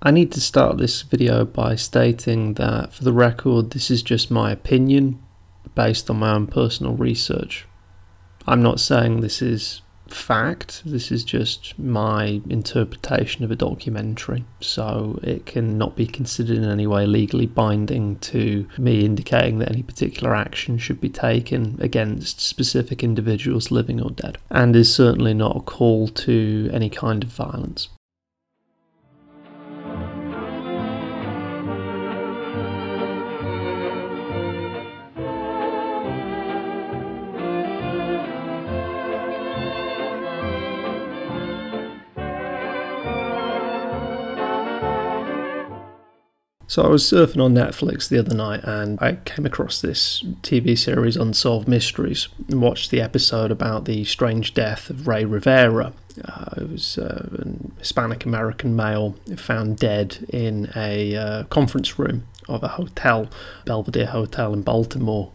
I need to start this video by stating that, for the record, this is just my opinion based on my own personal research. I'm not saying this is fact, this is just my interpretation of a documentary, so it cannot be considered in any way legally binding to me indicating that any particular action should be taken against specific individuals, living or dead, and is certainly not a call to any kind of violence. So I was surfing on Netflix the other night and I came across this TV series Unsolved Mysteries and watched the episode about the strange death of Rey Rivera. It was a Hispanic American male found dead in a conference room of a hotel, Belvedere Hotel in Baltimore,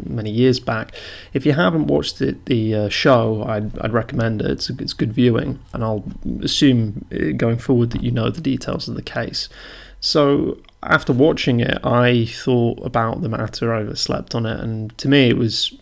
many years back. If you haven't watched the show, I'd recommend it. It's good viewing, and I'll assume going forward that you know the details of the case. So after watching it, I thought about the matter, I slept on it, and to me it was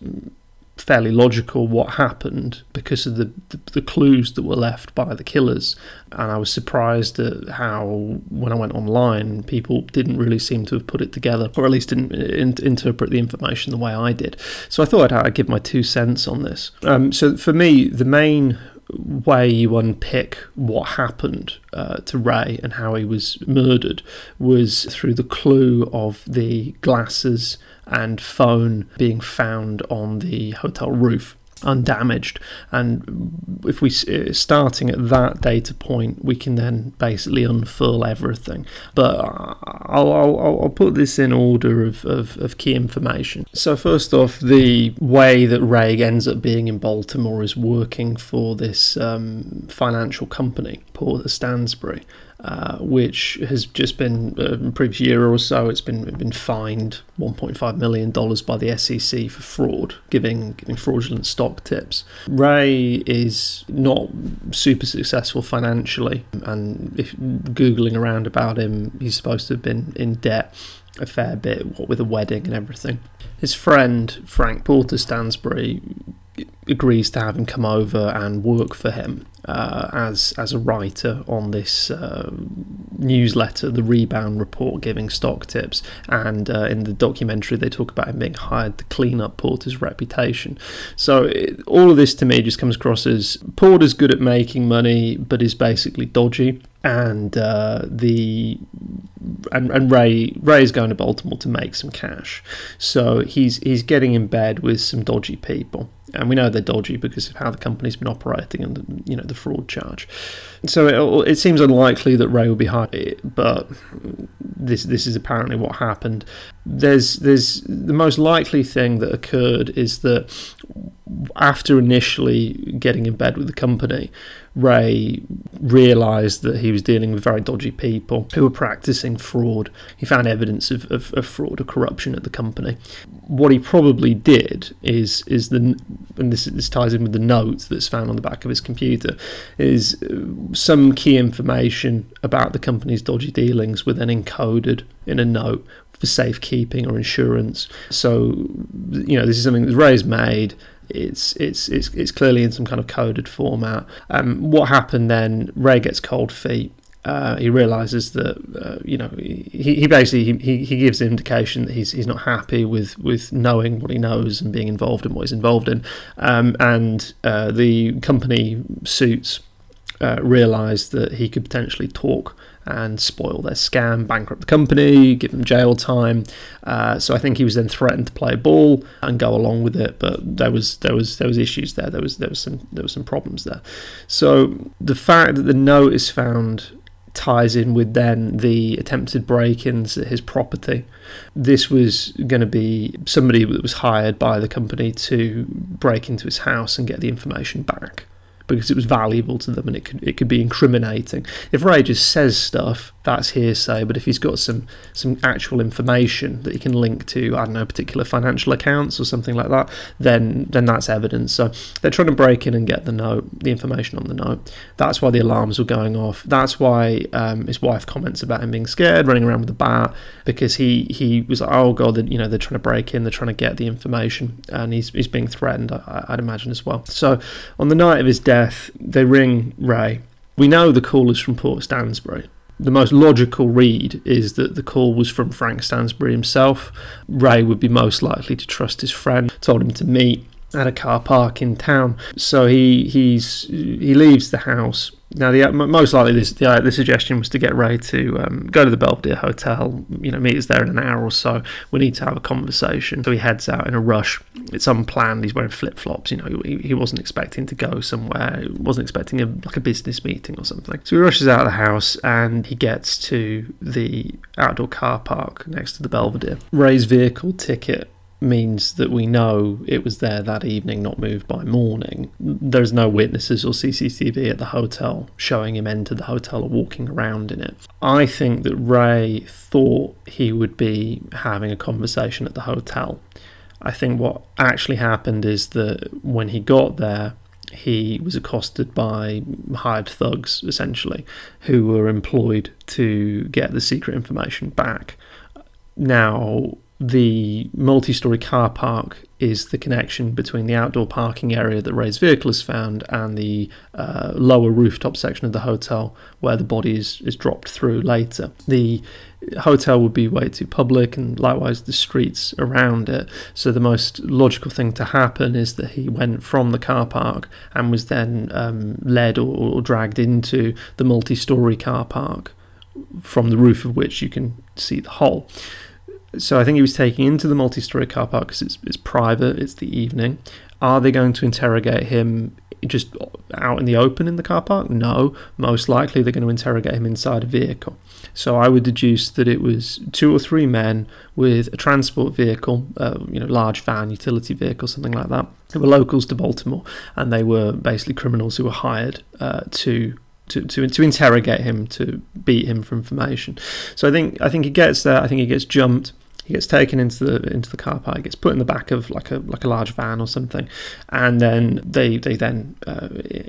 fairly logical what happened because of the clues that were left by the killers. And I was surprised at how, when I went online, people didn't really seem to have put it together, or at least didn't interpret the information the way I did. So I thought I'd give my 2 cents on this. So for me, the main way you unpick what happened to Rey and how he was murdered was through the clue of the glasses and phone being found on the hotel roof undamaged. And if we starting at that data point, we can then basically unfurl everything. But I'll put this in order of key information. So first off, the way that Rey ends up being in Baltimore is working for this financial company, Porter Stansbury, which has just been, in the previous year or so, it's been fined $1.5 million by the SEC for fraud, giving fraudulent stock tips. Rey is not super successful financially, and if Googling around about him, he's supposed to have been in debt a fair bit, what with a wedding and everything. His friend, Frank Porter Stansbury, agrees to have him come over and work for him as a writer on this newsletter, the Rebound Report, giving stock tips. And in the documentary they talk about him being hired to clean up Porter's reputation. So all of this to me just comes across as Porter's good at making money but is basically dodgy, and Rey's going to Baltimore to make some cash. So he's getting in bed with some dodgy people, and we know they're dodgy because of how the company's been operating and the fraud charge. So it seems unlikely that Rey will be hired, but this is apparently what happened. There's the most likely thing that occurred is that after initially getting in bed with the company, Rey realised that he was dealing with very dodgy people who were practicing fraud. He found evidence of fraud or corruption at the company. What he probably did is and this ties in with the note that's found on the back of his computer, is some key information about the company's dodgy dealings were then encoded in a note for safekeeping or insurance. So this is something that Rey's made. It's clearly in some kind of coded format. What happened then? Rey gets cold feet. He realizes that he basically gives the indication that he's not happy with knowing what he knows and being involved in what he's involved in, and the company suits realized that he could potentially talk and spoil their scam, bankrupt the company, give them jail time. So I think he was then threatened to play ball and go along with it, but there was issues there. There was some problems there. So the fact that the note is found ties in with then the attempted break-ins at his property. This was going to be somebody that was hired by the company to break into his house and get the information back. because it was valuable to them and it could be incriminating. If Rey just says stuff, that's hearsay, but if he's got some actual information that he can link to, I don't know, particular financial accounts or something like that, then that's evidence. So they're trying to break in and get the information on the note. That's why the alarms were going off. That's why his wife comments about him being scared, running around with a bat, because he was like, oh god, they're trying to break in, they're trying to get the information, and he's being threatened, I'd imagine, as well. So on the night of his death, they ring Rey. We know the call is from Port Stansbury. The most logical read is that the call was from Frank Stansbury himself. Rey would be most likely to trust his friend, told him to meet at a car park in town. So he leaves the house. Now, most likely the suggestion was to get Rey to go to the Belvedere Hotel, meet us there in an hour or so. We need to have a conversation. So he heads out in a rush. It's unplanned. He's wearing flip-flops. He wasn't expecting to go somewhere. He wasn't expecting a business meeting or something. So he rushes out of the house and he gets to the outdoor car park next to the Belvedere. Rey's vehicle ticket means that we know it was there that evening, not moved by morning. There's no witnesses or CCTV at the hotel showing him enter the hotel or walking around in it. I think that Rey thought he would be having a conversation at the hotel. I think what actually happened is that when he got there, he was accosted by hired thugs, essentially, who were employed to get the secret information back. Now, the multi-storey car park is the connection between the outdoor parking area that Rey's vehicle is found and the lower rooftop section of the hotel where the body is dropped through later. The hotel would be way too public, and likewise the streets around it. So the most logical thing to happen is that he went from the car park and was then led or dragged into the multi-storey car park, from the roof of which you can see the hole. So I think he was taken into the multi-storey car park because it's private, it's the evening. Are they going to interrogate him just out in the open in the car park? No, most likely they're going to interrogate him inside a vehicle. So I would deduce that it was 2 or 3 men with a transport vehicle, large van, utility vehicle, something like that. They were locals to Baltimore, and they were basically criminals who were hired to interrogate him, to beat him for information. So I think he gets there. I think he gets jumped. He gets taken into the car park. He gets put in the back of like a large van or something, and then they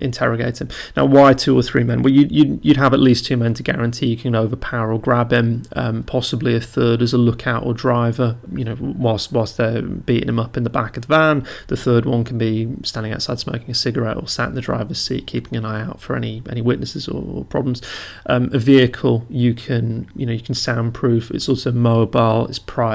interrogate him. Now, why 2 or 3 men? Well, you'd have at least 2 men to guarantee you can overpower or grab him. Possibly a third as a lookout or driver. Whilst they're beating him up in the back of the van, the third one can be standing outside smoking a cigarette or sat in the driver's seat, keeping an eye out for any witnesses or problems. A vehicle you can soundproof. It's also mobile. It's private,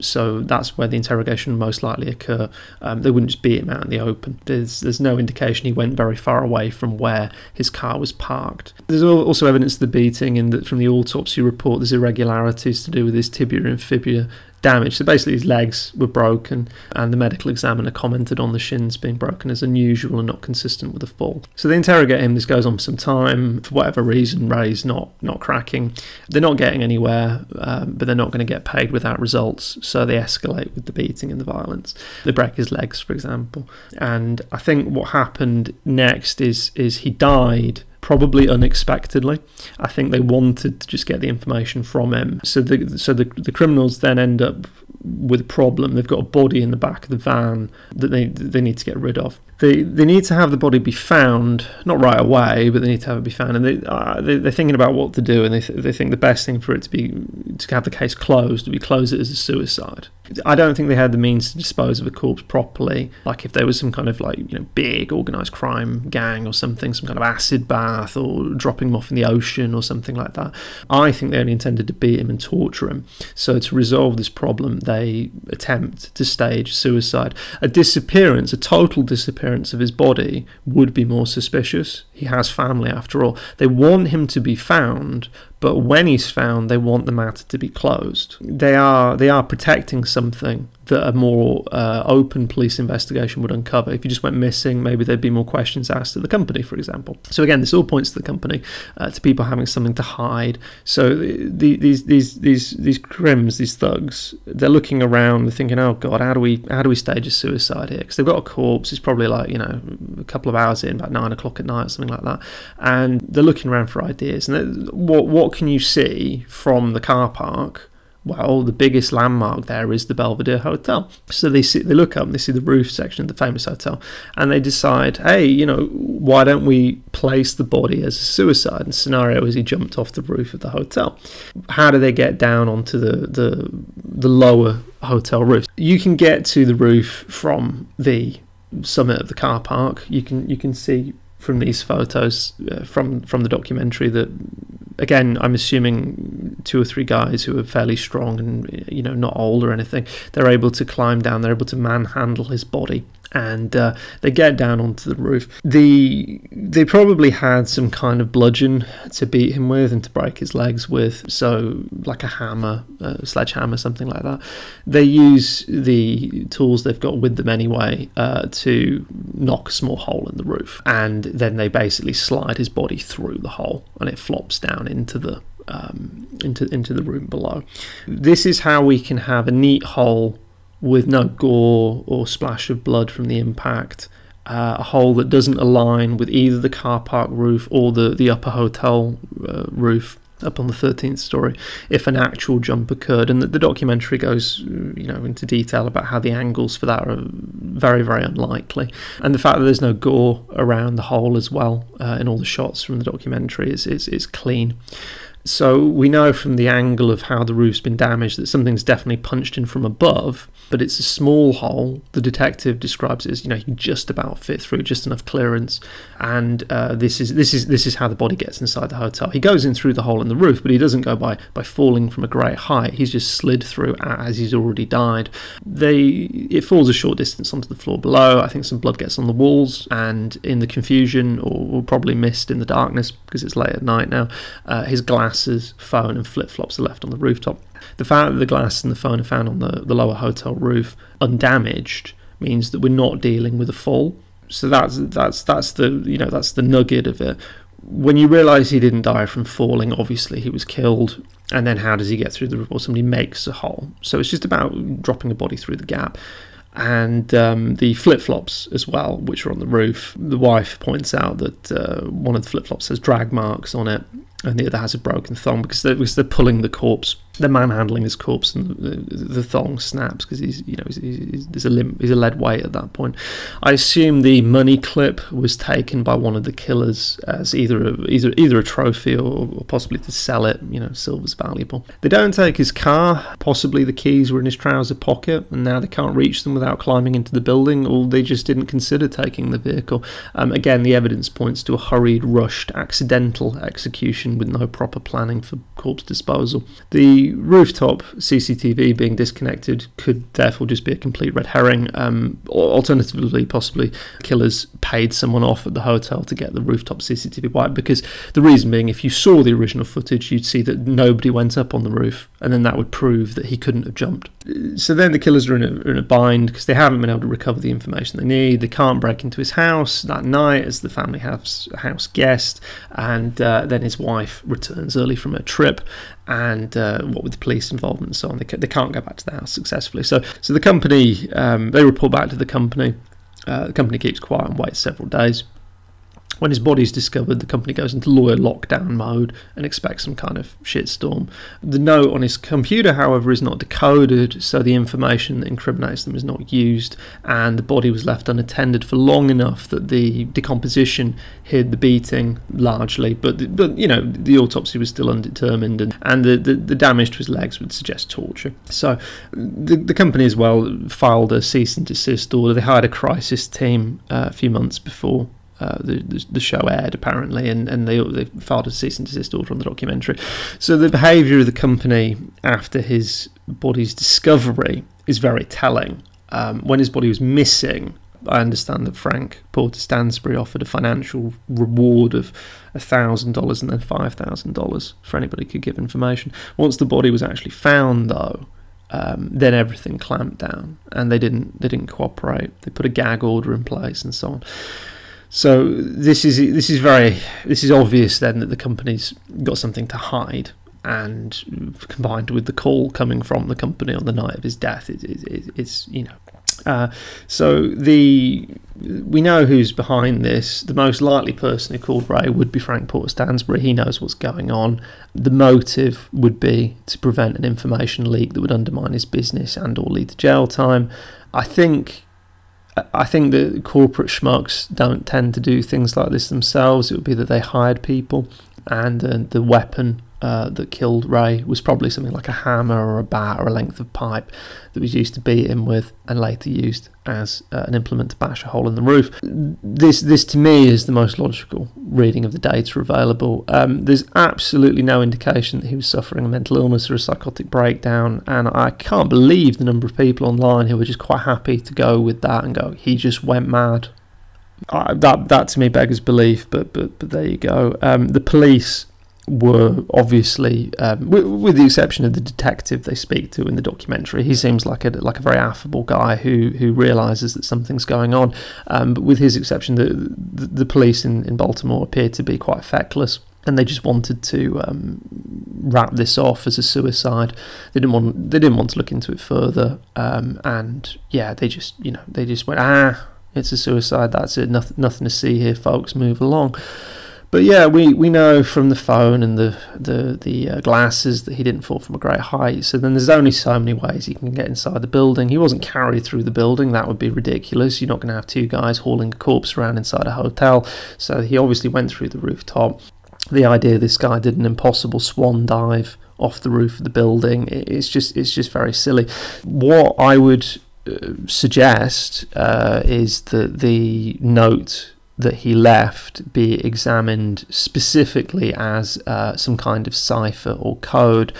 so that's where the interrogation would most likely occur. They wouldn't just beat him out in the open. There's no indication he went very far away from where his car was parked. There's also evidence of the beating, in that from the autopsy report there's irregularities to do with his tibia and fibula damage. So basically his legs were broken, and the medical examiner commented on the shins being broken as unusual and not consistent with a fall. So they interrogate him. This goes on for some time. For whatever reason, Rey's not cracking. They're not getting anywhere, but they're not going to get paid without results, so they escalate with the beating and the violence. They break his legs, for example. And I think what happened next is he died probably unexpectedly. I think they wanted to just get the information from him. So the criminals then end up with a problem. They've got a body in the back of the van that they need to get rid of. They need to have the body be found, not right away, but they need to have it be found. And they're thinking about what to do, and they think the best thing for it to have the case closed would be close it as a suicide. I don't think they had the means to dispose of a corpse properly. Like if there was some kind of big organised crime gang or something, some kind of acid bath or dropping him off in the ocean or something like that. I think they only intended to beat him and torture him. So to resolve this problem, they attempt to stage suicide. A total disappearance of his body would be more suspicious. He has family after all. They want him to be found, but when he's found, they want the matter to be closed. They are protecting something that a more open police investigation would uncover. If you just went missing, maybe there'd be more questions asked to the company, for example. So again, this all points to the company, to people having something to hide. So these crims, these thugs, they're looking around, they're thinking, oh God, how do we stage a suicide here? Because they've got a corpse. It's probably like, a couple of hours in, about 9 o'clock at night, or something like that, and they're looking around for ideas. And what can you see from the car park? Well, the biggest landmark there is the Belvedere Hotel. So they look up and they see the roof section of the famous hotel, and they decide, hey, why don't we place the body as a suicide? And scenario is he jumped off the roof of the hotel. How do they get down onto the lower hotel roof? You can get to the roof from the summit of the car park. You can see from these photos from the documentary that, again, I'm assuming 2 or 3 guys who are fairly strong and not old or anything, they're able to climb down, they're able to manhandle his body, and they get down onto the roof. They probably had some kind of bludgeon to beat him with and to break his legs with, so like a hammer, a sledgehammer, something like that. They use the tools they've got with them anyway to knock a small hole in the roof, and then they basically slide his body through the hole, and it flops down into the room below. This is how we can have a neat hole with no gore or splash of blood from the impact, a hole that doesn't align with either the car park roof or the upper hotel roof up on the 13th story if an actual jump occurred. And the documentary goes into detail about how the angles for that are very, very unlikely, and the fact that there's no gore around the hole as well in all the shots from the documentary is clean. So we know from the angle of how the roof's been damaged that something's definitely punched in from above, but it's a small hole. The detective describes it as, he can just about fit through, just enough clearance, and this is how the body gets inside the hotel. He goes in through the hole in the roof, but he doesn't go by falling from a great height. He's just slid through as he's already died. It falls a short distance onto the floor below. I think some blood gets on the walls, and in the confusion, or probably missed in the darkness because it's late at night now, his glasses, phone and flip-flops are left on the rooftop. The fact that the glass and the phone are found on the lower hotel roof undamaged means that we're not dealing with a fall. So that's the nugget of it. When you realise he didn't die from falling, obviously he was killed, and then how does he get through the roof? Well, somebody makes a hole. So it's just about dropping a body through the gap. And the flip-flops as well, which are on the roof. The wife points out that one of the flip-flops has drag marks on it, and the other has a broken thong because they're pulling the corpse. They're manhandling his corpse, and the thong snaps because he's a lead weight at that point. I assume the money clip was taken by one of the killers as either a trophy or possibly to sell it. Silver's valuable. They don't take his car. Possibly the keys were in his trouser pocket, and now they can't reach them without climbing into the building, or they just didn't consider taking the vehicle. Again, the evidence points to a hurried, rushed, accidental execution with no proper planning for corpse disposal. The rooftop CCTV being disconnected could therefore just be a complete red herring. Alternatively, possibly killers paid someone off at the hotel to get the rooftop CCTV wiped, because the reason being, if you saw the original footage, you'd see that nobody went up on the roof, and then that would prove that he couldn't have jumped. So then the killers are in a bind because they haven't been able to recover the information they need. They can't break into his house that night as the family has a house guest, and then his wife returns early from her trip, and what with the police involvement and so on, they can't go back to the house successfully. So the company, they report back to the company. The company keeps quiet and waits several days. When his body is discovered, the company goes into lawyer lockdown mode and expects some kind of shitstorm. The note on his computer, however, is not decoded, so the information that incriminates them is not used, and the body was left unattended for long enough that the decomposition hid the beating largely, but the autopsy was still undetermined, and the damage to his legs would suggest torture. So the company as well filed a cease and desist order. They hired a crisis team a few months before the show aired, apparently, and they filed a cease and desist order on the documentary. So the behaviour of the company after his body's discovery is very telling. When his body was missing, I understand that Frank Porter Stansbury offered a financial reward of $1,000 and then $5,000 for anybody who could give information. Once the body was actually found, though, then everything clamped down, and they didn't cooperate. They put a gag order in place and so on. So this is obvious then that the company's got something to hide, and combined with the call coming from the company on the night of his death, it's so we know who's behind this. The most likely person who called Ray would be Frank Porter Stansbury. He knows what's going on. The motive would be to prevent an information leak that would undermine his business and or lead to jail time. I think the corporate schmucks don't tend to do things like this themselves. It would be that they hired people, and the weapon that killed Ray was probably something like a hammer or a bat or a length of pipe that was used to beat him with, and later used as an implement to bash a hole in the roof. This to me is the most logical reading of the data available. There's absolutely no indication that he was suffering a mental illness or a psychotic breakdown, and I can't believe the number of people online who were just quite happy to go with that and go, he just went mad. That to me beggars belief, but there you go. The police were obviously, with the exception of the detective they speak to in the documentary, he seems like a very affable guy who realises that something's going on. But with his exception, the police in Baltimore appear to be quite feckless, and they just wanted to wrap this off as a suicide. They didn't want to look into it further, and yeah, they just went, it's a suicide. That's it. Nothing to see here, folks. Move along. But yeah, we know from the phone and the glasses that he didn't fall from a great height. So then there's only so many ways he can get inside the building. He wasn't carried through the building. That would be ridiculous. You're not going to have two guys hauling a corpse around inside a hotel. So he obviously went through the rooftop. The idea this guy did an impossible swan dive off the roof of the building, it's just very silly. What I would suggest is that the note that he left be examined specifically as some kind of cipher or code.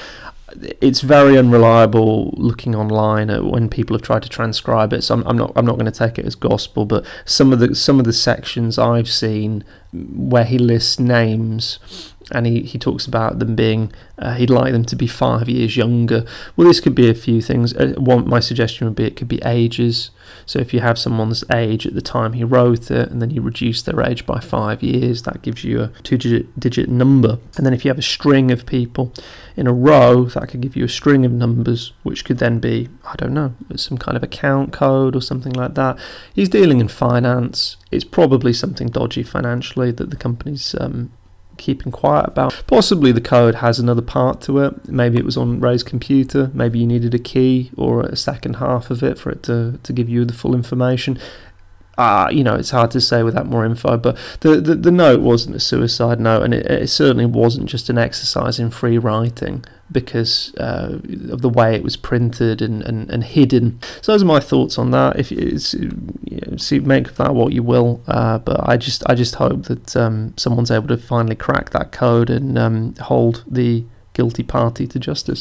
It's very unreliable looking online when people have tried to transcribe it, so I'm not going to take it as gospel. But some of the sections I've seen where he lists names, and he talks about them being, he'd like them to be 5 years younger. Well, this could be a few things. My suggestion would be it could be ages. So if you have someone's age at the time he wrote it, and then you reduce their age by 5 years, that gives you a two-digit number. And then if you have a string of people in a row, that could give you a string of numbers, which could then be, I don't know, some kind of account code or something like that. He's dealing in finance. It's probably something dodgy financially that the company's keeping quiet about. Possibly the code has another part to it. Maybe it was on Ray's computer. Maybe you needed a key or a second half of it for it to give you the full information. It's hard to say without more info, but the note wasn't a suicide note, and it certainly wasn't just an exercise in free writing because of the way it was printed and hidden. So those are my thoughts on that. If it's, make of that what you will, but I just hope that someone's able to finally crack that code and hold the guilty party to justice.